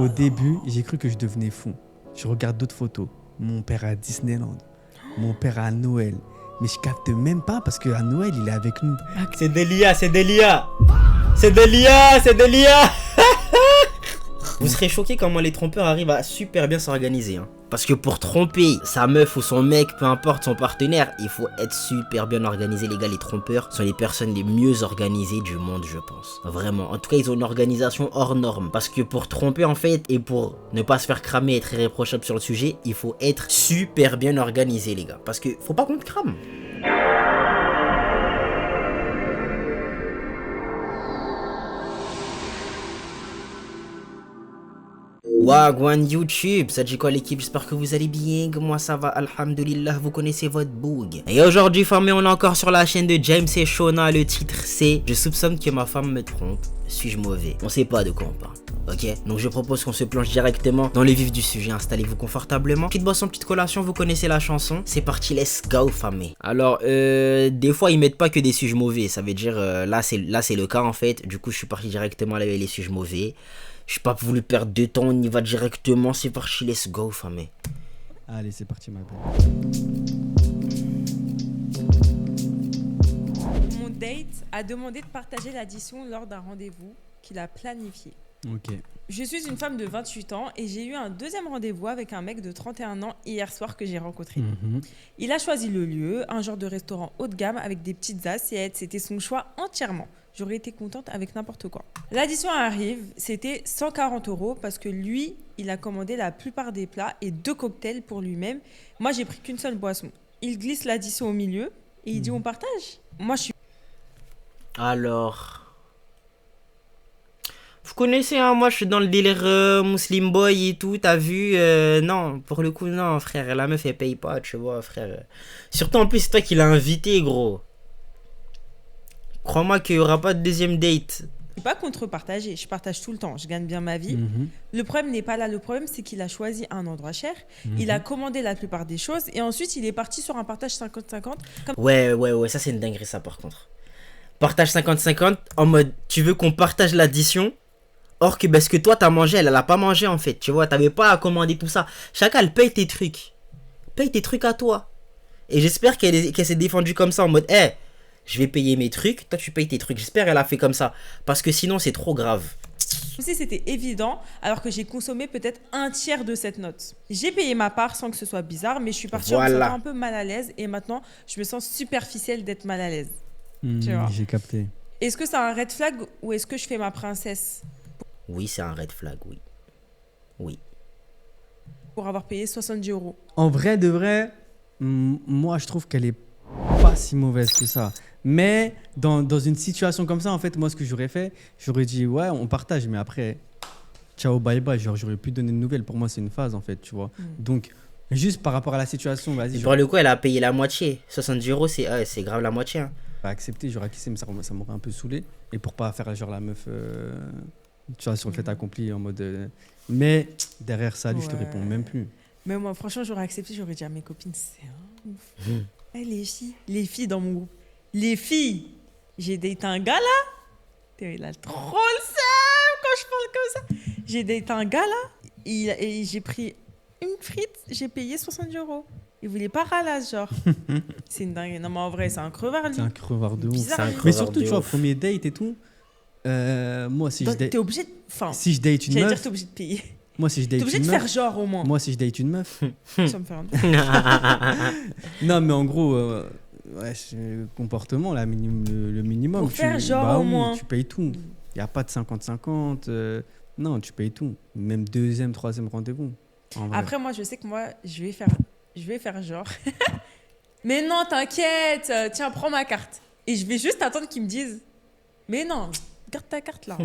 Au début, j'ai cru que je devenais fou. Je regarde d'autres photos. Mon père à Disneyland, mon père à Noël. Mais je capte même pas parce qu'à Noël, il est avec nous. C'est Delia, c'est Delia. C'est Delia, c'est Delia. Vous serez choqués comment les trompeurs arrivent à super bien s'organiser. Hein. Parce que pour tromper sa meuf ou son mec, peu importe son partenaire, il faut être super bien organisé. Les gars, les trompeurs sont les personnes les mieux organisées du monde, je pense. Vraiment. En tout cas, ils ont une organisation hors norme. Parce que pour tromper, en fait, et pour ne pas se faire cramer et être irréprochable sur le sujet, il faut être super bien organisé, les gars. Parce que faut pas qu'on te crame. Wagwan YouTube, ça dit quoi l'équipe? J'espère que vous allez bien, que moi ça va, alhamdulillah, vous connaissez votre boug. Et aujourd'hui, famille, on est encore sur la chaîne de James et Shona, le titre c'est « Je soupçonne que ma femme me trompe, suis-je mauvais ?» On sait pas de quoi on parle, ok? Donc je propose qu'on se plonge directement dans le vif du sujet, installez-vous confortablement. Petite boisson, petite collation, vous connaissez la chanson, c'est parti, let's go famille. Alors, des fois ils mettent pas que des sujets mauvais, ça veut dire, là c'est le cas en fait, du coup je suis parti directement avec les sujets mauvais. Je n'ai pas voulu perdre de temps, on y va directement, c'est parti, let's go, famille. Allez, c'est parti, ma belle. Mon date a demandé de partager l'addition lors d'un rendez-vous qu'il a planifié. Ok. Je suis une femme de 28 ans et j'ai eu un deuxième rendez-vous avec un mec de 31 ans hier soir que j'ai rencontré. Il a choisi le lieu, un genre de restaurant haut de gamme avec des petites assiettes. C'était son choix entièrement. J'aurais été contente avec n'importe quoi. L'addition arrive, c'était 140 € parce que lui, il a commandé la plupart des plats et 2 cocktails pour lui-même. Moi, j'ai pris qu'une seule boisson. Il glisse l'addition au milieu et il dit on partage. Moi, je suis... Alors... Vous connaissez, hein, moi je suis dans le délire Muslim Boy et tout, t'as vu, non, pour le coup, non, frère, la meuf elle paye pas, tu vois, frère. Surtout en plus, c'est toi qui l'as invité, gros. Crois-moi qu'il y aura pas de deuxième date. Je suis pas contre partager, je partage tout le temps, je gagne bien ma vie. Le problème n'est pas là, le problème c'est qu'il a choisi un endroit cher, il a commandé la plupart des choses et ensuite il est parti sur un partage 50-50. Comme... Ouais, ça c'est une dinguerie ça par contre. Partage 50-50 en mode tu veux qu'on partage l'addition. Or que parce que toi t'as mangé, elle a pas mangé en fait, tu vois, t'avais pas à commander tout ça. Chacun elle paye tes trucs. Paye tes trucs à toi. Et j'espère qu'elle s'est défendue comme ça en mode, hé, je vais payer mes trucs, toi tu payes tes trucs. J'espère qu'elle a fait comme ça. Parce que sinon c'est trop grave. Si c'était évident, alors que j'ai consommé peut-être un tiers de cette note. J'ai payé ma part sans que ce soit bizarre, mais je suis partie en me sentant un peu mal à l'aise et maintenant je me sens superficielle d'être mal à l'aise. Tu vois. J'ai capté. Est-ce que c'est un red flag ou est-ce que je fais ma princesse? Oui, c'est un red flag, oui. Oui. Pour avoir payé 70 €. En vrai, de vrai, moi, je trouve qu'elle est pas si mauvaise que ça. Mais dans une situation comme ça, en fait, moi, ce que j'aurais fait, j'aurais dit, ouais, on partage, mais après, ciao, bye bye. Genre, j'aurais pu donner de nouvelles. Pour moi, c'est une phase, en fait, tu vois. Donc, juste par rapport à la situation, vas-y. Pour le coup, elle a payé la moitié. 70 €, c'est grave la moitié. Hein. J'aurais accepté, j'aurais acquiescé, mais ça m'aurait un peu saoulé. Et pour pas faire genre la meuf, tu vois, sur le fait accompli, en mode. Mais derrière ça, lui, je te réponds même plus. Mais moi, franchement, j'aurais accepté, j'aurais dit à mes copines, c'est un ouf. Les filles dans mon groupe. Les filles, j'ai daté un gars là. Il a trop le seum quand je parle comme ça. J'ai daté un gars là. Et j'ai pris une frite, j'ai payé 70 €. Il voulait pas ralasse, genre. C'est une dingue. Non, mais en vrai, c'est un crevard, lui. C'est un crevard de ouf. Bizarre, Mais surtout, tu vois, premier date et tout. Moi, si je date. T'es obligé de. Enfin, si je date une meuf. J'allais dire, t'es obligé de payer. Moi, si je date t'es obligé une de meuf. faire genre au moins. Moi, si je date une meuf. Ça me fait un... Non, mais en gros, ouais, comportement, là, le minimum. Pour faire genre au moins. Tu payes tout. Il n'y a pas de 50-50. Non, tu payes tout. Même deuxième, troisième rendez-vous. Après, moi, je sais que moi, je vais faire genre. Mais non, t'inquiète. Tiens, prends ma carte. Et je vais juste attendre qu'ils me disent. Mais non, garde ta carte là.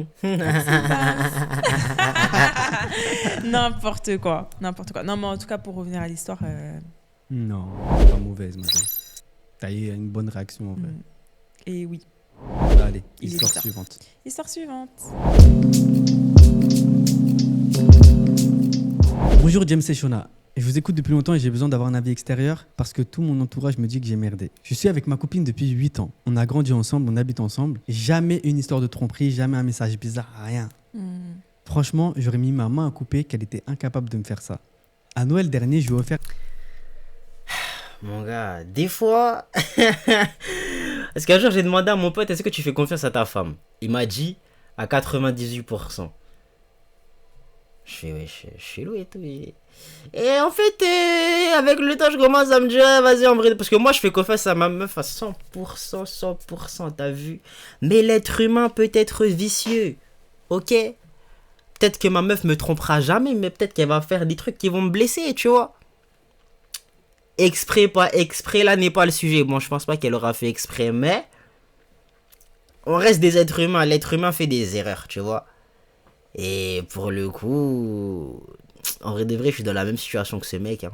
N'importe quoi. Non, mais en tout cas, pour revenir à l'histoire. Non, pas mauvaise, madame. T'as eu une bonne réaction en vrai. Et oui. Allez, histoire suivante. Histoire suivante. Bonjour James et Shona. Je vous écoute depuis longtemps et j'ai besoin d'avoir un avis extérieur parce que tout mon entourage me dit que j'ai merdé. Je suis avec ma copine depuis 8 ans. On a grandi ensemble, on habite ensemble. Jamais une histoire de tromperie, jamais un message bizarre, rien. Franchement, j'aurais mis ma main à couper qu'elle était incapable de me faire ça. À Noël dernier, je lui ai offert Mon gars, des fois... Parce qu'un jour, j'ai demandé à mon pote, est-ce que tu fais confiance à ta femme? Il m'a dit, à 98%. Je fais, ouais, je suis chelou et tout. Et en fait, avec le temps, je commence à me dire, ah, vas-y, en vrai. Parce que moi, je fais confiance à ma meuf à 100%, 100%, t'as vu? Mais l'être humain peut être vicieux. Ok? Peut-être que ma meuf me trompera jamais, mais peut-être qu'elle va faire des trucs qui vont me blesser, tu vois? Exprès, pas exprès, là n'est pas le sujet. Bon, je pense pas qu'elle aura fait exprès, mais on reste des êtres humains. L'être humain fait des erreurs, tu vois. Et pour le coup, en vrai de vrai, je suis dans la même situation que ce mec. Hein.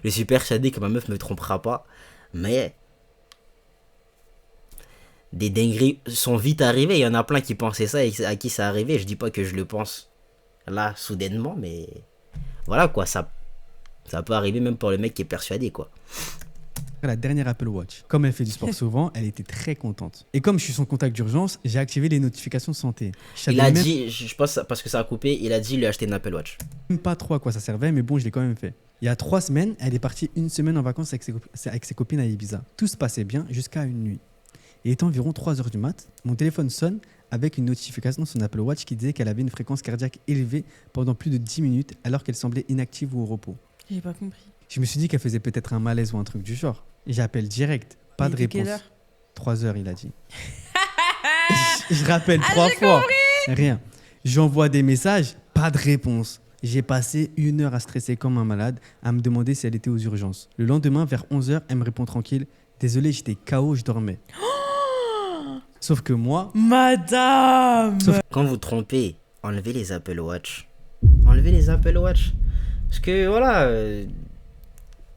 Je suis persuadé que ma meuf me trompera pas, mais des dingueries sont vite arrivées. Il y en a plein qui pensaient ça et à qui ça arrivait. Je dis pas que je le pense là soudainement, mais voilà quoi, ça peut arriver même pour le mec qui est persuadé quoi. la dernière Apple Watch. Comme elle fait du sport souvent, elle était très contente. Et comme je suis son contact d'urgence, j'ai activé les notifications de santé. Il a dit, je pense parce que ça a coupé, il a dit lui acheter une Apple Watch. Même pas trop à quoi ça servait, mais bon, je l'ai quand même fait. Il y a 3 semaines, elle est partie une semaine en vacances avec ses copines à Ibiza. Tout se passait bien jusqu'à une nuit. Il était environ 3 heures du mat. Mon téléphone sonne avec une notification de son Apple Watch qui disait qu'elle avait une fréquence cardiaque élevée pendant plus de 10 minutes alors qu'elle semblait inactive ou au repos. J'ai pas compris. Je me suis dit qu'elle faisait peut-être un malaise ou un truc du genre. J'appelle direct, pas de réponse. 3 heures, il a dit. je rappelle 3 fois. Rien. J'envoie des messages, pas de réponse. J'ai passé 1 heure à stresser comme un malade, à me demander si elle était aux urgences. Le lendemain, vers 11 heures, elle me répond tranquille. Désolé, j'étais KO, je dormais. Sauf que moi... Madame Quand vous trompez, enlevez les Apple Watch. Enlevez les Apple Watch. Parce que voilà...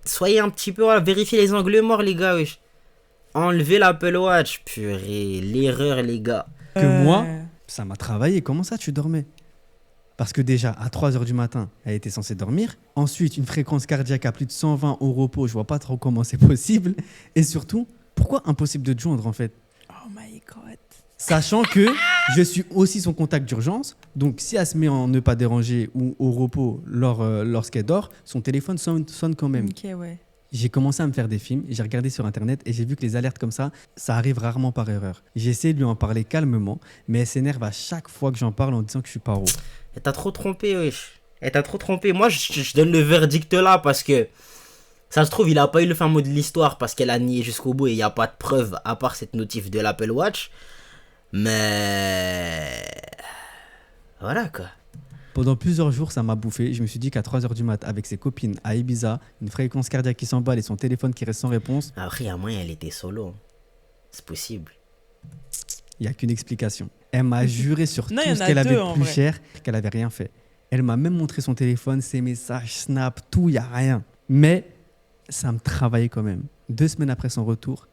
soyez un petit peu... Voilà, vérifiez les angles morts, les gars. Wesh. Enlevez l'Apple Watch. Purée, l'erreur, les gars. Que moi, ça m'a travaillé. Comment ça, tu dormais? Parce que déjà, à 3 heures du matin, elle était censée dormir. Ensuite, une fréquence cardiaque à plus de 120 au repos. Je vois pas trop comment c'est possible. Et surtout, pourquoi impossible de te joindre, en fait? Oh my God. Sachant que je suis aussi son contact d'urgence. Donc, si elle se met en ne pas déranger ou au repos lorsqu'elle dort, son téléphone sonne quand même. Ok, ouais. J'ai commencé à me faire des films, j'ai regardé sur Internet et j'ai vu que les alertes comme ça arrive rarement par erreur. J'ai essayé de lui en parler calmement, mais elle s'énerve à chaque fois que j'en parle en disant que je suis paro. Elle t'a trop trompé, wesh. Elle t'a trop trompé. Moi, je donne le verdict là parce que ça se trouve, il a pas eu le fin mot de l'histoire parce qu'elle a nié jusqu'au bout et il n'y a pas de preuve à part cette notif de l'Apple Watch. Mais... voilà quoi. Pendant plusieurs jours, ça m'a bouffé. Je me suis dit qu'à 3 heures du mat, avec ses copines à Ibiza, une fréquence cardiaque qui s'emballe et son téléphone qui reste sans réponse... Après, il y a moyen, elle était solo. C'est possible. Il n'y a qu'une explication. Elle m'a juré sur Non, tout y en ce a qu'elle avait deux, de en plus vrai. cher qu'elle n'avait rien fait. Elle m'a même montré son téléphone, ses messages, Snap, tout, il n'y a rien. Mais ça me travaillait quand même. 2 semaines après son retour,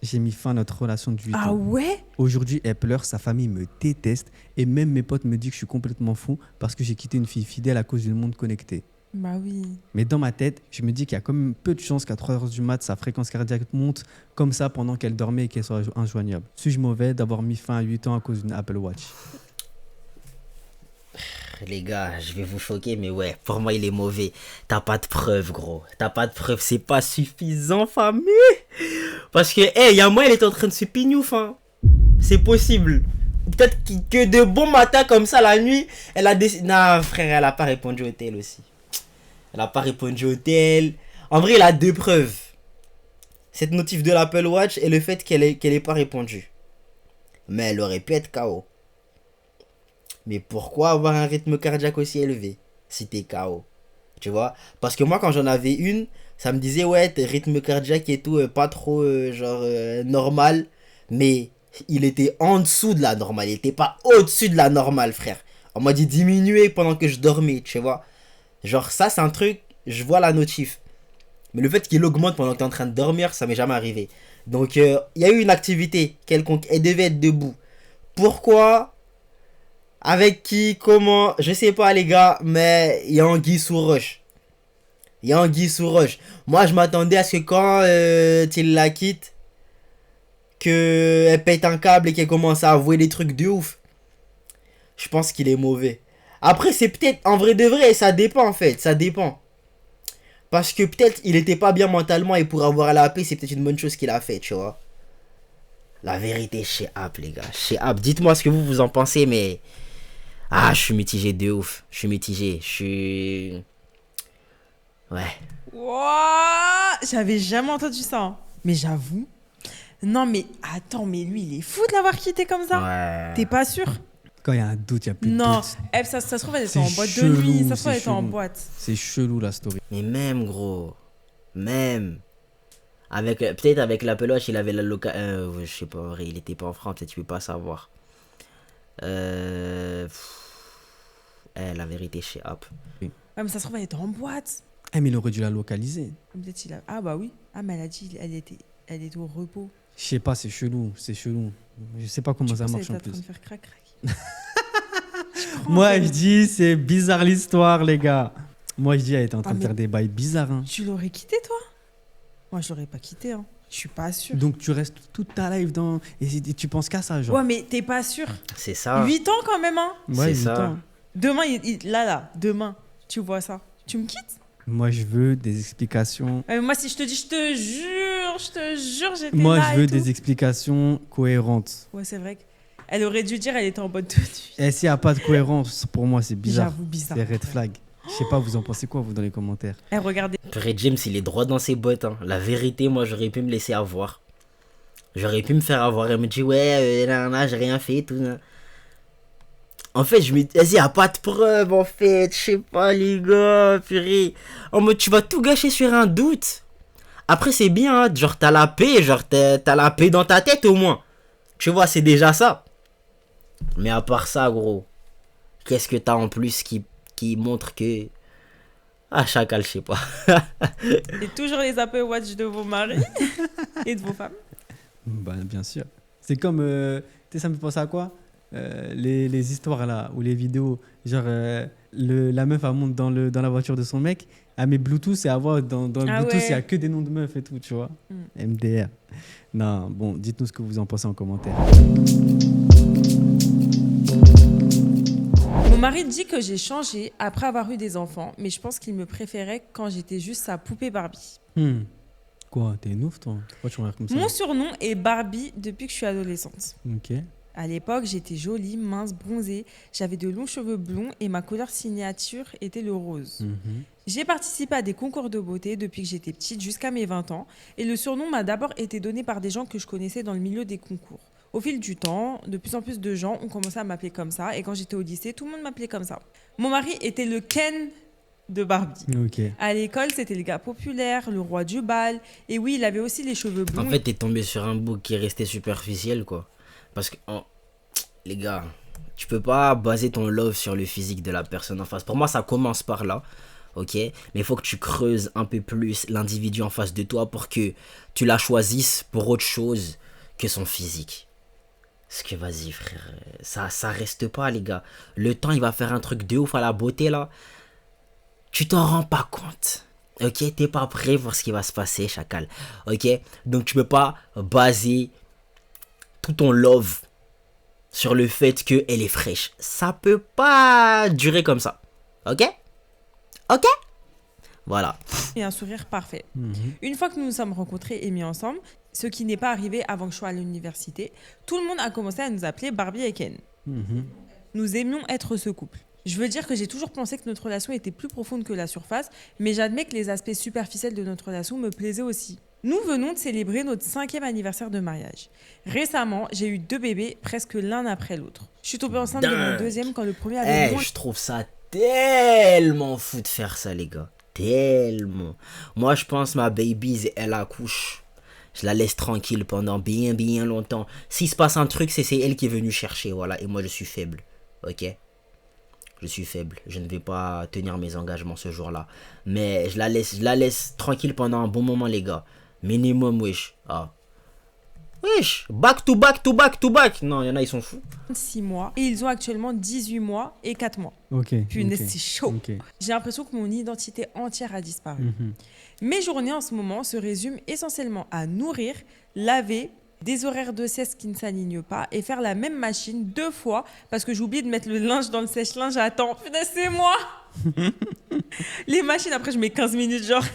j'ai mis fin à notre relation de 8 Ah ans. ouais? Aujourd'hui, elle pleure, sa famille me déteste et même mes potes me disent que je suis complètement fou parce que j'ai quitté une fille fidèle à cause du monde connecté. Bah oui. Mais dans ma tête, je me dis qu'il y a quand même peu de chances qu'à 3 heures du mat, sa fréquence cardiaque monte comme ça pendant qu'elle dormait et qu'elle soit injoignable. Suis-je mauvais d'avoir mis fin à 8 ans à cause d'une Apple Watch? Les gars, je vais vous choquer, mais ouais, pour moi, il est mauvais. T'as pas de preuves, gros. T'as pas de preuves, c'est pas suffisant, famille. Parce que, hey, y a moi, elle est en train de se pignouf, hein. C'est possible. Peut-être que de bon matin, comme ça, la nuit, elle a décidé... Non, frère, elle a pas répondu au tel aussi. Elle a pas répondu au tel. En vrai, il a 2 preuves. Cette notif de l'Apple Watch et le fait qu'elle ait pas répondu. Mais elle aurait pu être KO. Mais pourquoi avoir un rythme cardiaque aussi élevé si t'es KO? Tu vois? Parce que moi, quand j'en avais une, ça me disait, ouais, tes rythme cardiaque et tout, pas trop, normal. Mais il était en dessous de la normale. Il était pas au-dessus de la normale, frère. On m'a dit diminuer pendant que je dormais, tu vois? Genre, ça, c'est un truc, je vois la notif. Mais le fait qu'il augmente pendant que t'es en train de dormir, ça m'est jamais arrivé. Donc, il y a eu une activité quelconque. Elle devait être debout. Pourquoi? Avec qui? Comment? Je sais pas, les gars, mais il y a anguille sous roche. Il y a anguille sous roche. Moi, je m'attendais à ce que quand tu la quittes, qu'elle pète un câble et qu'elle commence à avouer des trucs de ouf. Je pense qu'il est mauvais. Après, c'est peut-être, en vrai de vrai, ça dépend en fait, ça dépend. Parce que peut-être il était pas bien mentalement et pour avoir la paix, c'est peut-être une bonne chose qu'il a fait, tu vois. La vérité chez App, les gars. Chez App, dites-moi ce que vous en pensez, mais... Ah, je suis mitigé de ouf. Je suis mitigé. Je suis... Ouais. Wouah, j'avais jamais entendu ça. Hein. Mais j'avoue. Non, mais attends, mais lui, il est fou de l'avoir quitté comme ça. Ouais. T'es pas sûr? Quand il y a un doute, il n'y a plus de Non, doute. ça se trouve, elle était C'est en boîte de chelou, nuit. Ça se trouve, c'est elle était en chelou. boîte. C'est chelou la story. Mais même, gros. Même. Avec, peut-être avec l'Apple Watch, il avait la location. Je sais pas, en vrai, il était pas en France, peut-être tu peux pas savoir. La vérité chez App. Ouais, mais ça se trouve, elle était en boîte. Eh, mais il aurait dû la localiser. Peut-être il a... Ah, bah oui. Ah, mais elle a dit, elle était au repos. Je sais pas, c'est chelou, c'est chelou. Je sais pas comment ça marche en Elle était en train plus. de faire crac-crac. Moi, je dis, c'est bizarre l'histoire, les gars. Moi, je dis, elle était en train de mais- faire des bails bizarres. Hein. Tu l'aurais quitté, toi? Moi, je l'aurais pas quitté. Hein. Je suis pas sûre. Donc, tu restes toute ta life dans. Et tu penses qu'à ça, genre. Ouais, mais t'es pas sûr. C'est ça. 8 ans quand même, hein. Ouais, c'est 8 ça. ans. Demain, là, demain, tu vois ça. Tu me quittes? Moi, je veux des explications. Moi, si je te dis, je te jure, j'étais Moi, là je veux et tout. des explications cohérentes. Ouais, c'est vrai qu'elle aurait dû dire, elle était en boîte de nuit. Et s'il n'y a pas de cohérence, pour moi, c'est bizarre. J'avoue, bizarre. C'est red flag. Je sais pas, vous en pensez quoi, vous, dans les commentaires? Elle regardait. Frère James, il est droit dans ses bottes. Hein. La vérité, moi, j'aurais pu me laisser avoir. J'aurais pu me faire avoir. Elle me dit, ouais, j'ai rien fait, tout. Nan. En fait, je me dis, vas-y, y a pas de preuve, en fait. Je sais pas, les gars, purée. En mode, tu vas tout gâcher sur un doute. Après, c'est bien, hein. Genre, t'as la paix, t'as la paix dans ta tête, au moins. Tu vois, c'est déjà ça. Mais à part ça, gros, qu'est-ce que t'as en plus qui montre que... Ah, chacal, je sais pas. Et toujours les Apple Watch de vos maris et de vos femmes. Bah, bien sûr. C'est comme. Tu sais, ça me fait penser à quoi? Les histoires là, ou les vidéos. Genre, la meuf, elle monte dans la voiture de son mec, elle met Bluetooth et elle voit dans le Ah Bluetooth, il ouais. n'y a que des noms de meufs et tout, tu vois. MDR. Non, bon, dites-nous ce que vous en pensez en commentaire. Mon mari dit que j'ai changé après avoir eu des enfants, mais je pense qu'il me préférait quand j'étais juste sa poupée Barbie. Quoi, t'es une ouf, toi? Pourquoi tu regardes comme ça? Mon surnom est Barbie depuis que je suis adolescente. Ok. À l'époque, j'étais jolie, mince, bronzée, j'avais de longs cheveux blonds et ma couleur signature était le rose. J'ai participé à des concours de beauté depuis que j'étais petite jusqu'à mes 20 ans et le surnom m'a d'abord été donné par des gens que je connaissais dans le milieu des concours. Au fil du temps, de plus en plus de gens ont commencé à m'appeler comme ça et quand j'étais au lycée, tout le monde m'appelait comme ça. Mon mari était le Ken de Barbie. Ok. À l'école, c'était le gars populaire, le roi du bal. Et oui, il avait aussi les cheveux blonds. En fait, t'es tombé sur un book qui est resté superficiel, quoi. Parce que, les gars, tu peux pas baser ton love sur le physique de la personne en face. Pour moi, ça commence par là, ok? Mais il faut que tu creuses un peu plus l'individu en face de toi pour que tu la choisisses pour autre chose que son physique. Parce que, vas-y, frère, ça reste pas, les gars. Le temps, il va faire un truc de ouf à la beauté, là. Tu t'en rends pas compte. Ok, t'es pas prêt pour ce qui va se passer, chacal. Ok, donc tu peux pas baser tout ton love sur le fait qu'elle est fraîche. Ça peut pas durer comme ça. Ok? Ok? Voilà. Et un sourire parfait. Une fois que nous nous sommes rencontrés et mis ensemble, ce qui n'est pas arrivé avant que je sois à l'université, tout le monde a commencé à nous appeler Barbie et Ken. Nous aimions être ce couple. Je veux dire que j'ai toujours pensé que notre relation était plus profonde que la surface, mais j'admets que les aspects superficiels de notre relation me plaisaient aussi. Nous venons de célébrer notre 5e anniversaire de mariage. Récemment, j'ai eu 2 bébés, presque l'un après l'autre. Je suis tombée enceinte de mon deuxième quand le premier avait moins... Je trouve ça tellement fou de faire ça, les gars. Tellement. Moi, je pense ma baby, elle accouche. Je la laisse tranquille pendant bien longtemps. S'il se passe un truc, c'est elle qui est venue chercher, voilà. Et moi, je suis faible. Ok? Je suis faible. Je ne vais pas tenir mes engagements ce jour-là. Mais je la laisse tranquille pendant un bon moment, les gars. Minimum, wesh. Ah. Wesh. Back to back. Non, il y en a, ils sont fous. 6 mois et ils ont actuellement 18 mois et 4 mois. Ok. Punaise, ok, c'est chaud. ok. J'ai l'impression que mon identité entière a disparu. Mes journées en ce moment se résument essentiellement à nourrir, laver, des horaires de sieste qui ne s'alignent pas et faire la même machine 2 fois parce que j'ai oublié de mettre le linge dans le sèche-linge. Attends, putain, c'est moi. Les machines, après, je mets 15 minutes, genre.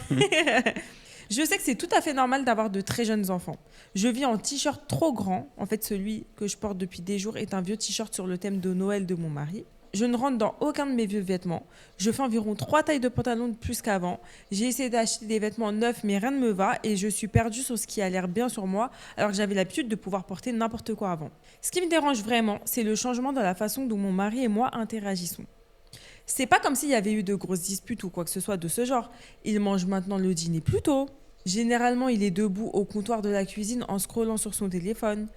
Je sais que c'est tout à fait normal d'avoir de très jeunes enfants. Je vis en t-shirt trop grand. En fait, celui que je porte depuis des jours est un vieux t-shirt sur le thème de Noël de mon mari. Je ne rentre dans aucun de mes vieux vêtements. Je fais environ 3 tailles de pantalon de plus qu'avant. J'ai essayé d'acheter des vêtements neufs, mais rien ne me va et je suis perdue sur ce qui a l'air bien sur moi, alors que j'avais l'habitude de pouvoir porter n'importe quoi avant. Ce qui me dérange vraiment, c'est le changement dans la façon dont mon mari et moi interagissons. C'est pas comme s'il y avait eu de grosses disputes ou quoi que ce soit de ce genre. Il mange maintenant le dîner plus tôt. Généralement, il est debout au comptoir de la cuisine en scrollant sur son téléphone.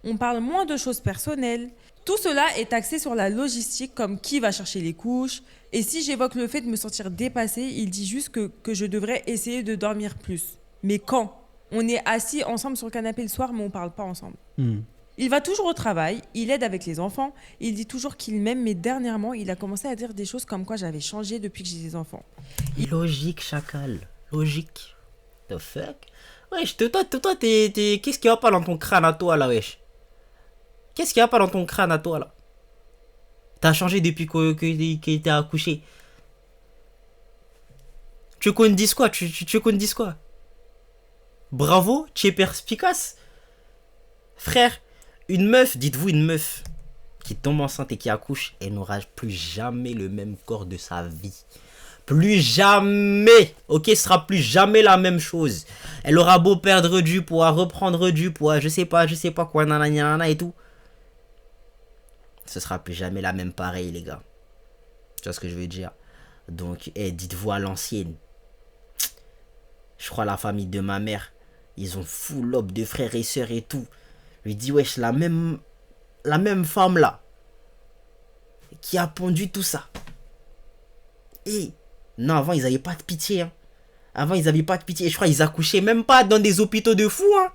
On parle moins de choses personnelles. Tout cela est axé sur la logistique, comme qui va chercher les couches. Et si j'évoque le fait de me sentir dépassée, il dit juste que je devrais essayer de dormir plus. Mais quand ? On est assis ensemble sur le canapé le soir, mais on parle pas ensemble. Il va toujours au travail, il aide avec les enfants, il dit toujours qu'il m'aime, mais dernièrement, il a commencé à dire des choses comme quoi j'avais changé depuis que j'ai des enfants. Logique, chacal. Logique. The fuck? Wesh, toi, qu'est-ce qu'il y a pas dans ton crâne à toi, là, wesh? Qu'est-ce qu'il y a pas dans ton crâne à toi, là? T'as changé depuis qu'il t'a accouché. Tu veux qu'on te dise quoi? Tu veux qu'on te dise quoi? Bravo, tu es perspicace. Frère, une meuf, dites-vous une meuf qui tombe enceinte et qui accouche, elle n'aura plus jamais le même corps de sa vie. Plus jamais, ok, ce sera plus jamais la même chose. Elle aura beau perdre du poids, reprendre du poids, je sais pas quoi, nanana et tout. Ce sera plus jamais la même pareil, les gars. Tu vois ce que je veux dire? Donc, dites-vous à l'ancienne. Je crois la famille de ma mère, ils ont full up de frères et sœurs et tout. Je lui dis, wesh, la même femme là, qui a pondu tout ça. Et non, avant, ils n'avaient pas de pitié. Hein. Avant, ils n'avaient pas de pitié. Je crois qu'ils accouchaient même pas dans des hôpitaux de fous. Hein.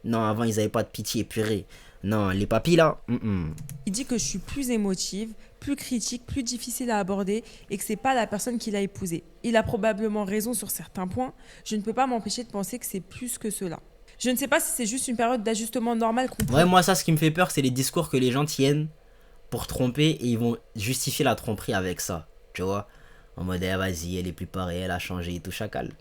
Non, avant, ils n'avaient pas de pitié, purée. Non, les papis là. Il dit que je suis plus émotive, plus critique, plus difficile à aborder et que c'est pas la personne qu'il a épousée. Il a probablement raison sur certains points. Je ne peux pas m'empêcher de penser que c'est plus que cela. Je ne sais pas si c'est juste une période d'ajustement normal qu'on peut... Ouais, moi, ça, ce qui me fait peur, c'est les discours que les gens tiennent pour tromper et ils vont justifier la tromperie avec ça. Tu vois? En mode, vas-y, elle est plus pareille, elle a changé et tout, chacal.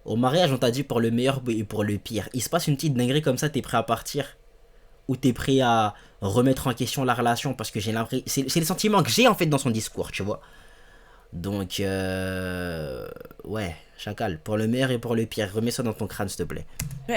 Au mariage, on t'a dit pour le meilleur et pour le pire. Il se passe une petite dinguerie comme ça, t'es prêt à partir? Ou t'es prêt à remettre en question la relation? Parce que j'ai l'impression... C'est le sentiment que j'ai en fait dans son discours, tu vois. Donc, ouais, chacal. Pour le meilleur et pour le pire, remets ça dans ton crâne, s'il te plaît.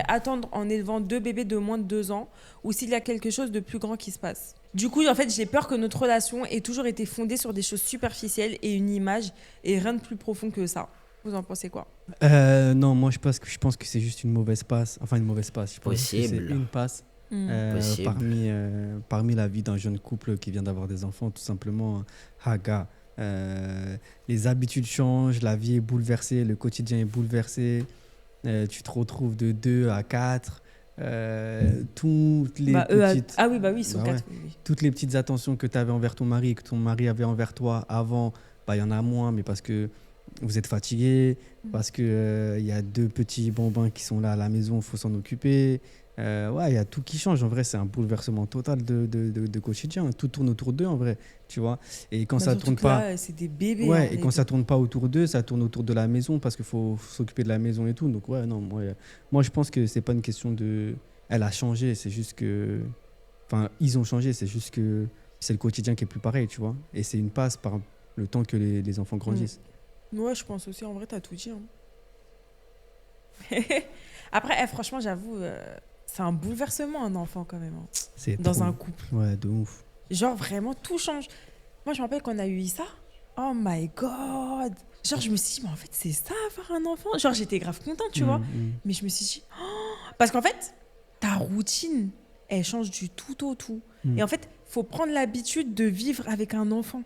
Attendre en élevant 2 bébés de moins de 2 ans ou s'il y a quelque chose de plus grand qui se passe. Du coup, en fait, j'ai peur que notre relation ait toujours été fondée sur des choses superficielles et une image et rien de plus profond que ça. Vous en pensez quoi? Non, moi je pense que c'est juste une mauvaise passe. Enfin, une mauvaise passe. Je pense Possible. que c'est une passe parmi la vie d'un jeune couple qui vient d'avoir des enfants, tout simplement. Haga. Les habitudes changent, la vie est bouleversée, le quotidien est bouleversé. Tu te retrouves de 2 à 4. Toutes les petites... Ah oui, bah oui, ils sont 4. Ouais. Oui. Toutes les petites attentions que tu avais envers ton mari et que ton mari avait envers toi avant, il y en a moins, mais parce que vous êtes fatigué, parce que y a 2 petits bambins qui sont là à la maison, il faut s'en occuper. Ouais, il y a tout qui change. En vrai, c'est un bouleversement total de quotidien. Tout tourne autour d'eux, en vrai, tu vois. Et quand ça tourne pas, là, c'est des bébés. Ouais, et quand ça tourne pas autour d'eux, ça tourne autour de la maison parce qu'il faut s'occuper de la maison et tout. Donc ouais, non, moi je pense que c'est pas une question de, elle a changé, c'est juste que, enfin, ils ont changé, c'est juste que c'est le quotidien qui est plus pareil, tu vois. Et c'est une passe par le temps que les enfants grandissent. Ouais, je pense aussi. En vrai, t'as tout dit. Hein. Après, franchement, j'avoue. C'est un bouleversement, un enfant, quand même. C'est dans trop. un couple. Ouais, de ouf. Genre, vraiment, tout change. Moi, je me rappelle qu'on a eu Issa. Oh my God. Genre, je me suis dit, mais en fait, c'est ça, avoir un enfant. Genre, j'étais grave contente, tu vois. Mais je me suis dit, parce qu'en fait, ta routine, elle change du tout au tout. Et en fait, il faut prendre l'habitude de vivre avec un enfant.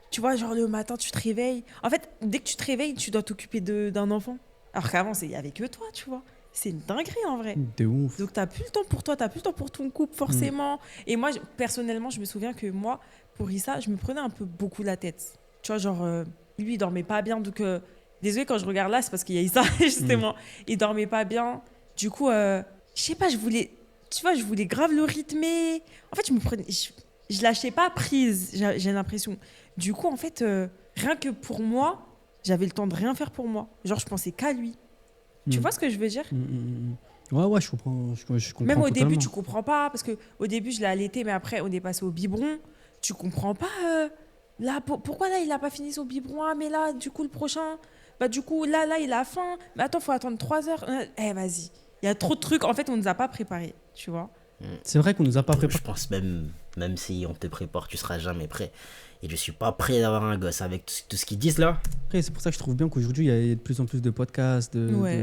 Tu vois, genre, le matin, tu te réveilles. En fait, dès que tu te réveilles, tu dois t'occuper d'un enfant. Alors qu'avant, il n'y avait que toi, tu vois. C'est une dinguerie en vrai. De ouf. Donc t'as plus le temps pour toi, t'as plus le temps pour ton couple forcément. Et moi personnellement, je me souviens que moi, pour Issa, je me prenais un peu beaucoup la tête. Tu vois, genre lui il dormait pas bien, donc désolé quand je regarde là, c'est parce qu'il y a Issa justement. Il dormait pas bien. Du coup, je sais pas, je voulais grave le rythmer. En fait, je lâchais pas prise, j'ai l'impression. Du coup, en fait, rien que pour moi, j'avais le temps de rien faire pour moi. Genre, je pensais qu'à lui. Tu vois ce que je veux dire? Ouais, je comprends. Je comprends Même au totalement. début, tu comprends pas. Parce qu'au début, je l'ai allaité, mais après, on est passé au biberon. Tu comprends pas. Là, pourquoi là, il a pas fini son biberon? Ah, mais là, du coup, le prochain. Bah, du coup, là, il a faim. Mais attends, faut attendre 3 heures. Vas-y. Il y a trop de trucs. En fait, on nous a pas préparés. Tu vois? C'est vrai qu'on nous a pas préparé. Je pense même si on te prépare, tu seras jamais prêt. Et je suis pas prêt d'avoir un gosse avec tout ce qu'ils disent là. Après, c'est pour ça que je trouve bien qu'aujourd'hui, il y a de plus en plus de podcasts,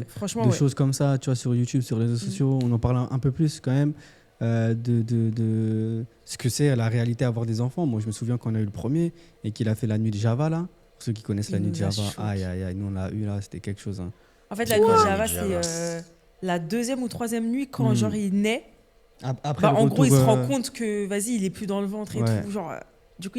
franchement, de choses comme ça, tu vois, sur YouTube, sur les réseaux sociaux. On en parle un peu plus quand même de ce que c'est la réalité avoir des enfants. Moi, je me souviens qu'on a eu le premier et qu'il a fait la nuit de Java, là. Pour ceux qui connaissent la nuit de Java, aïe, nous on l'a eu là, c'était quelque chose. Hein. En fait, la nuit de Java, c'est la 2e ou 3e nuit quand genre il naît. Après, en gros, il se rend compte que, vas-y, il est plus dans le ventre et tout. Genre, du coup,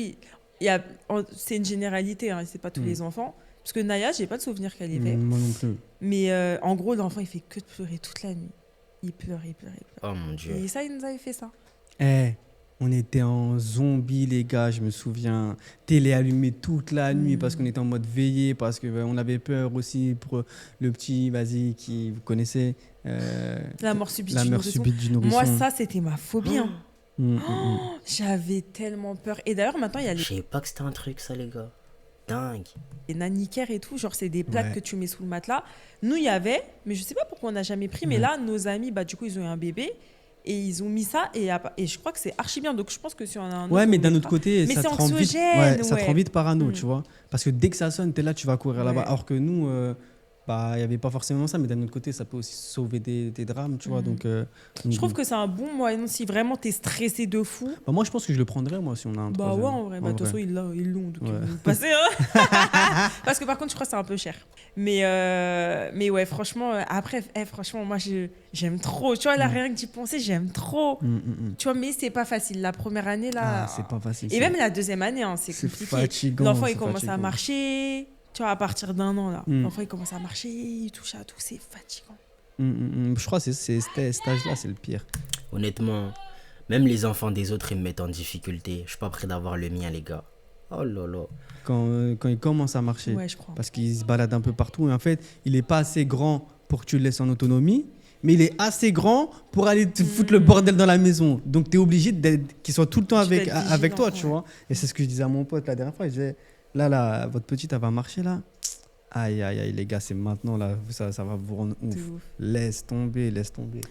c'est une généralité, hein, c'est pas tous les enfants. Parce que Naya, j'ai pas de souvenir qu'elle ait fait. Moi non plus. Mais en gros, l'enfant, il fait que de pleurer toute la nuit. Il pleure. Oh mon Dieu. Et ça, il nous avait fait ça. On était en zombie, les gars, je me souviens. Télé allumée toute la nuit parce qu'on était en mode veillé, parce qu'on avait peur aussi pour le petit, vas-y, qui vous connaissez. La mort subite du nourrisson. Moi, ça, c'était ma phobie. J'avais tellement peur. Et d'ailleurs, maintenant, il y a Je savais pas que c'était un truc, ça, les gars. Dingue. Les nannycare et tout, genre, c'est des plaques que tu mets sous le matelas. Nous, il y avait, mais je sais pas pourquoi on n'a jamais pris. Mais là, nos amis, du coup, ils ont eu un bébé. Et ils ont mis ça, et je crois que c'est archi bien. Donc, je pense que si on a un autre... Ouais, mais d'un autre côté, mais ça te rend vite, ça te rend vite parano, tu vois. Parce que dès que ça sonne, t'es là, tu vas courir là-bas. Alors que nous, il n'y avait pas forcément ça, mais d'un autre côté, ça peut aussi sauver des drames, tu vois. Donc, je trouve que c'est un bon moyen si vraiment t'es stressé de fou. Moi, je pense que je le prendrais, moi, si on a un troisième. Ouais, en vrai. De toute façon, ils l'ont, donc ils vont passer. Hein. Parce que par contre, je crois que c'est un peu cher. Mais ouais, franchement, après, franchement, moi, j'aime trop. Tu vois, là, rien que d'y penser, j'aime trop. Tu vois, mais c'est pas facile. La première année, là... c'est pas facile. Et même la deuxième année, hein, c'est compliqué. Fatigant, l'enfant, il commence à marcher... Tu vois, à partir d'1 an, là, l'enfant, il commence à marcher, il touche à tout, c'est fatigant. Je crois que c'est cet âge-là, c'est le pire. Honnêtement, même les enfants des autres, ils me mettent en difficulté. Je suis pas prêt d'avoir le mien, les gars. Oh là là. Quand il commence à marcher, ouais, je crois. Parce qu'il se balade un peu partout, et en fait, il est pas assez grand pour que tu le laisses en autonomie, mais il est assez grand pour aller te foutre le bordel dans la maison. Donc, tu es obligé qu'il soit tout le temps avec toi, tu vois. Et c'est ce que je disais à mon pote la dernière fois, je disais... Là, votre petite, elle va marcher là. Aïe, les gars, c'est maintenant là. Ça va vous rendre ouf. Laisse tomber.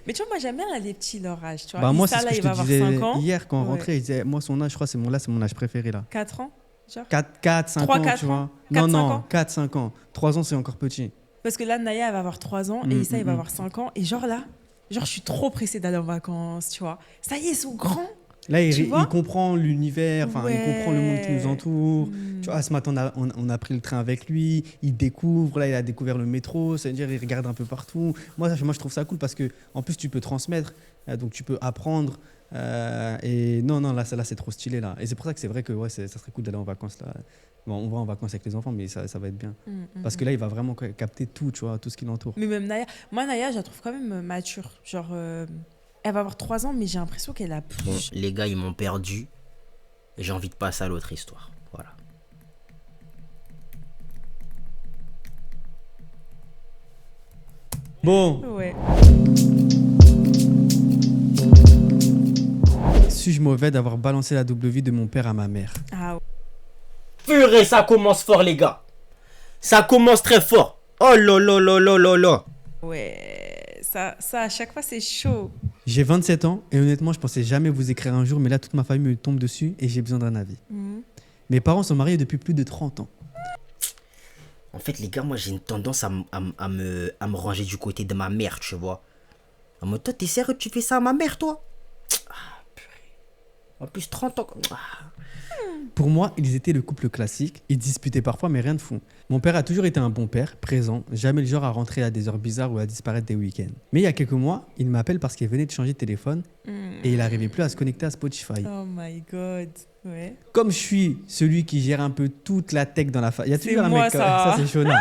Mais tu vois, moi, j'aime bien les petits, leur âge. Tu vois. Moi, c'est ce que je te disais hier quand on rentrait. Ouais. Je disais, moi, son âge, je crois, c'est mon âge préféré là. 4 ans genre 4, 5 3, ans, 4 tu vois. ans 4, Non, 4, 5 ans. 3 ans, c'est encore petit. Parce que là, Naya, elle va avoir 3 ans et Issa, il va avoir 5 ans. Et genre là, je suis trop pressée d'aller en vacances, tu vois. Ça y est, ils sont grands. Là, il comprend l'univers, il comprend le monde qui nous entoure. Tu vois, ce matin, on a pris le train avec lui, il découvre, là, il a découvert le métro, c'est-à-dire il regarde un peu partout. Moi, je trouve ça cool parce que en plus, tu peux transmettre, donc tu peux apprendre. Et non, là, c'est trop stylé, là. Et c'est pour ça que c'est vrai que ça serait cool d'aller en vacances, là. Bon, on va en vacances avec les enfants, mais ça va être bien. Parce que là, il va vraiment capter tout, tu vois, tout ce qui l'entoure. Mais même Naya, je la trouve quand même mature. Genre... Elle va avoir 3 ans, mais j'ai l'impression qu'elle a plus. Bon, les gars, ils m'ont perdu. Et j'ai envie de passer à l'autre histoire. Voilà. Bon. Ouais. Suis-je mauvais d'avoir balancé la double vie de mon père à ma mère? Ah ouais. Purée, ça commence fort, les gars. Ça commence très fort. Oh là là là là là là. Ouais. Ça, à chaque fois, c'est chaud. J'ai 27 ans et honnêtement, je pensais jamais vous écrire un jour, mais là, toute ma famille me tombe dessus et j'ai besoin d'un avis. Mes parents sont mariés depuis plus de 30 ans. En fait, les gars, moi, j'ai une tendance à me ranger du côté de ma mère, tu vois. En mode, toi, t'es sérieux, tu fais ça à ma mère, toi? Ah, purée. En plus, 30 ans. Pour moi, ils étaient le couple classique. Ils disputaient parfois, mais rien de fou. Mon père a toujours été un bon père, présent, jamais le genre à rentrer à des heures bizarres ou à disparaître des week-ends. Mais il y a quelques mois, il m'appelle parce qu'il venait de changer de téléphone et il n'arrivait plus à se connecter à Spotify. Oh my God, ouais. Comme je suis celui qui gère un peu toute la tech dans la famille, il y a toujours un mec, ça c'est Shona.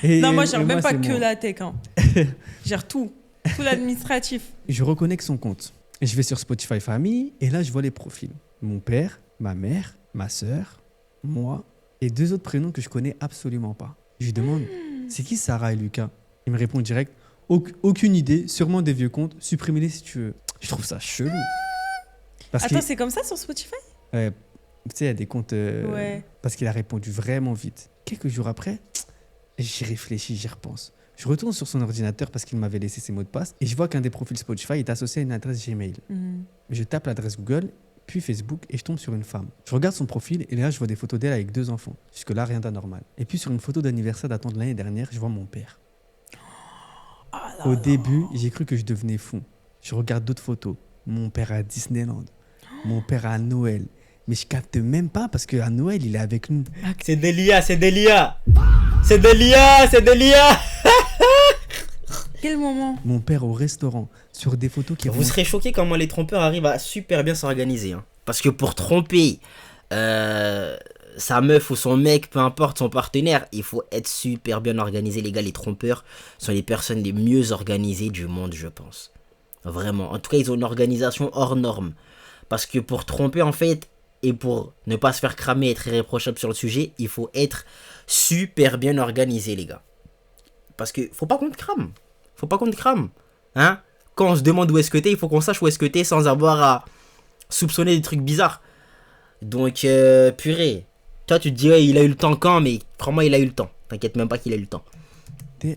Non, moi, je gère même pas que la tech. Hein. Je gère tout. Full administratif. Je reconnecte son compte. Je vais sur Spotify Family et là, je vois les profils. Mon père, ma mère, ma sœur, moi et 2 autres prénoms que je connais absolument pas. Je lui demande, c'est qui Sarah et Lucas? Il me répond direct, aucune idée, sûrement des vieux comptes, supprimez-les si tu veux. Je trouve ça chelou. Parce Attends, c'est comme ça sur Spotify? tu sais, il y a des comptes... Ouais. Parce qu'il a répondu vraiment vite. Quelques jours après, j'y réfléchis, j'y repense. Je retourne sur son ordinateur parce qu'il m'avait laissé ses mots de passe et je vois qu'un des profils Spotify est associé à une adresse Gmail. Je tape l'adresse Google, puis Facebook et je tombe sur une femme. Je regarde son profil et là, je vois des photos d'elle avec 2 enfants. Jusque-là, rien d'anormal. Et puis sur une photo d'anniversaire datant de l'année dernière, je vois mon père. Au début, j'ai cru que je devenais fou. Je regarde d'autres photos. Mon père à Disneyland. Mon père à Noël. Mais je capte même pas parce qu'à Noël, il est avec nous. C'est Delia, c'est Delia. C'est Delia, c'est Delia. Quel moment? Mon père au restaurant, sur des photos qui... Vous serez choqués comment les trompeurs arrivent à super bien s'organiser. Hein. Parce que pour tromper sa meuf ou son mec, peu importe, son partenaire, il faut être super bien organisé. Les gars, les trompeurs sont les personnes les mieux organisées du monde, je pense. Vraiment. En tout cas, ils ont une organisation hors norme. Parce que pour tromper, en fait, et pour ne pas se faire cramer et être irréprochable sur le sujet, il faut être super bien organisé, les gars. Parce que faut pas qu'on te crame. Faut pas qu'on te crame. Hein? Quand on se demande où est-ce que t'es, il faut qu'on sache où est-ce que t'es sans avoir à soupçonner des trucs bizarres. Donc, purée. Toi, tu te dis, ouais, il a eu le temps quand? Mais crois-moi, il a eu le temps. T'inquiète même pas qu'il a eu le temps.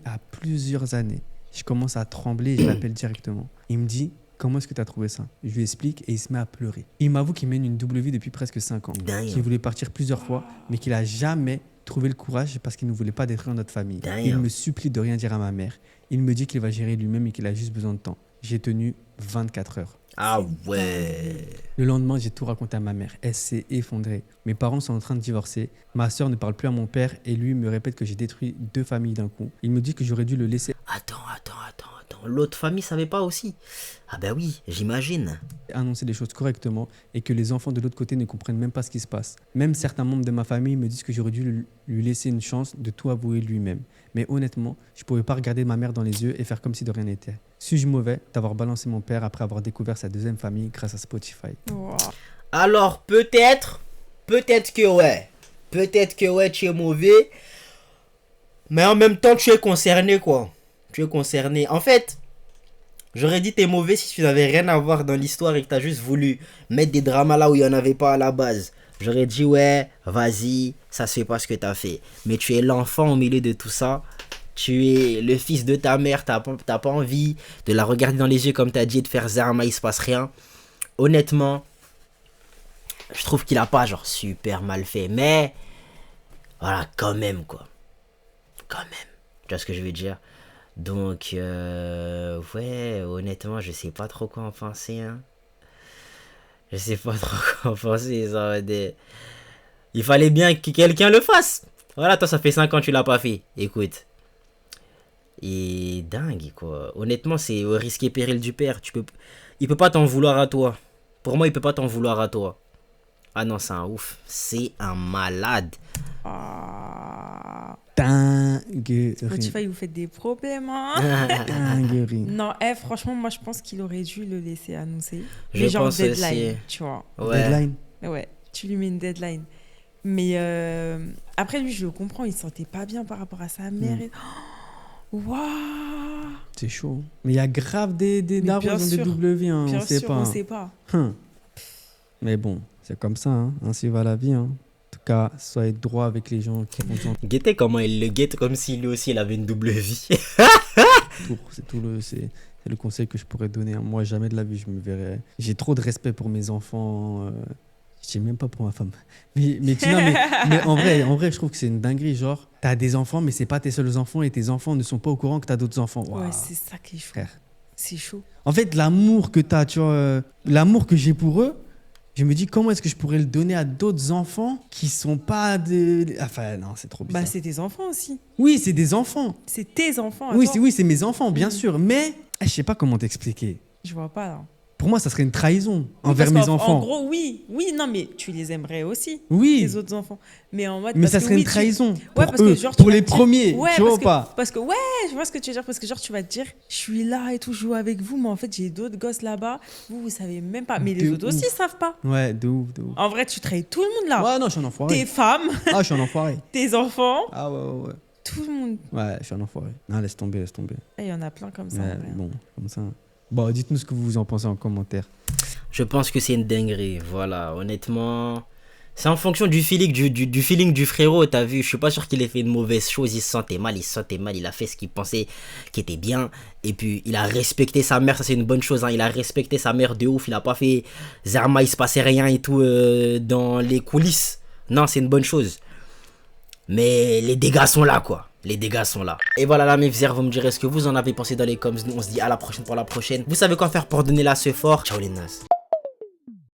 À plusieurs années. Je commence à trembler et je l'appelle directement. Il me dit, comment est-ce que tu as trouvé ça? Je lui explique et il se met à pleurer. Il m'avoue qu'il mène une double vie depuis presque 5 ans. Qu'il voulait partir plusieurs fois, mais qu'il a jamais trouvé le courage parce qu'il ne voulait pas détruire notre famille. Il me supplie de rien dire à ma mère. Il me dit qu'il va gérer lui-même et qu'il a juste besoin de temps. J'ai tenu 24 heures. Ah ouais. Le lendemain, j'ai tout raconté à ma mère. Elle s'est effondrée. Mes parents sont en train de divorcer. Ma sœur ne parle plus à mon père et lui me répète que j'ai détruit 2 familles d'un coup. Il me dit que j'aurais dû le laisser... Attends. L'autre famille savait pas aussi? Ah bah oui, j'imagine. Annoncer les choses correctement et que les enfants de l'autre côté ne comprennent même pas ce qui se passe. Même certains membres de ma famille me disent que j'aurais dû lui laisser une chance de tout avouer lui-même. Mais honnêtement, je ne pouvais pas regarder ma mère dans les yeux et faire comme si de rien n'était. Suis-je mauvais d'avoir balancé mon père après avoir découvert sa 2e famille grâce à Spotify? Wow. Alors peut-être que ouais. Peut-être que ouais, tu es mauvais. Mais en même temps, tu es concerné, quoi. Tu es concerné. En fait, j'aurais dit t'es mauvais si tu n'avais rien à voir dans l'histoire et que t'as juste voulu mettre des dramas là où il n'y en avait pas à la base. J'aurais dit ouais, vas-y, ça se fait pas ce que t'as fait. Mais tu es l'enfant au milieu de tout ça. Tu es le fils de ta mère, t'as pas envie de la regarder dans les yeux comme t'as dit et de faire Zerma, il se passe rien. Honnêtement, je trouve qu'il a pas genre super mal fait. Mais voilà, quand même quoi. Quand même. Tu vois ce que je veux dire? Donc, ouais, honnêtement, je sais pas trop quoi en penser. Hein. Je sais pas trop quoi en penser. Ça, il fallait bien que quelqu'un le fasse. Voilà, toi, ça fait 5 ans que tu l'as pas fait. Écoute. Et dingue, quoi. Honnêtement, c'est au risque et péril du père. Il peut pas t'en vouloir à toi. Pour moi, il peut pas t'en vouloir à toi. Ah non, c'est un ouf. C'est un malade. Dinguerie. Spotify, vous faites des problèmes. Hein. Dinguerie. Non, franchement, moi, je pense qu'il aurait dû le laisser annoncer. Je Mais genre pense deadline, aussi. tu vois. Ouais. Deadline. Ouais, tu lui mets une deadline. Mais après, lui, je le comprends, il se sentait pas bien par rapport à sa mère. Waouh! C'est chaud. Mais il y a grave des darons bien dans des sûr. double vies, hein. Bien On sait sûr, pas. on sait pas. Mais bon, c'est comme ça, hein. Ainsi va la vie, hein. En tout cas, soyez droit avec les gens qui vont vous Guettez comment il le guette comme si lui aussi il avait une double vie. C'est le conseil que je pourrais donner. Hein. Moi, jamais de la vie, je me verrais. J'ai trop de respect pour mes enfants. Je sais même pas pour ma femme. Mais en vrai, je trouve que c'est une dinguerie. Genre, t'as des enfants, mais c'est pas tes seuls enfants et tes enfants ne sont pas au courant que t'as d'autres enfants. Wow. Ouais, c'est ça qui est chaud. Frère. C'est chaud. En fait, l'amour que t'as, tu vois, l'amour que j'ai pour eux, je me dis comment est-ce que je pourrais le donner à d'autres enfants qui sont pas des... Enfin, non, c'est trop bizarre. Bah, c'est tes enfants aussi. Oui, c'est des enfants. C'est tes enfants. Oui, attends. c'est mes enfants, bien sûr. Mais je sais pas comment t'expliquer. Je vois pas là. pour moi, ça serait une trahison Oui, envers parce mes qu'en- enfants. En gros, oui, non, mais tu les aimerais aussi, Oui, tes autres enfants. Mais en mode. mais parce ça que serait oui, une trahison Ouais, pour parce que eux, genre, tu pour vas les te dire- premiers, Ouais, tu vois parce ou pas? Parce que, ouais, je vois ce que tu veux dire. Parce que, genre, tu vas te dire, je suis là et tout, je joue avec vous, mais en fait, j'ai d'autres gosses là-bas. Vous savez même pas. Mais les De autres aussi, ouf. ils savent pas. Ouais, de ouf, de ouf. En vrai, tu trahis tout le monde là. Ouais, non, je suis un Tes enfoiré. femmes, Ah, je suis un enfoiré. tes enfants, Ah, ouais. tout le monde. Ouais, je suis un enfoiré. Non, laisse tomber, laisse tomber. Il y en a plein comme ça. en Ouais, vrai. bon, comme ça. Bon, dites-nous ce que vous en pensez en commentaire. Je pense que c'est une dinguerie, voilà, honnêtement. C'est en fonction du feeling du feeling du frérot, t'as vu. Je suis pas sûr qu'il ait fait une mauvaise chose, il se sentait mal, il a fait ce qu'il pensait qui était bien. Et puis il a respecté sa mère, ça c'est une bonne chose, hein. Il a respecté sa mère de ouf, il a pas fait Zerma, il se passait rien et tout dans les coulisses. Non, c'est une bonne chose. Mais les dégâts sont là, quoi. Les dégâts sont là. Et voilà la mifzère, vous me direz ce que vous en avez pensé dans les coms. Nous on se dit à la prochaine pour la prochaine. Vous savez quoi faire pour donner là ce fort. Ciao les nazes.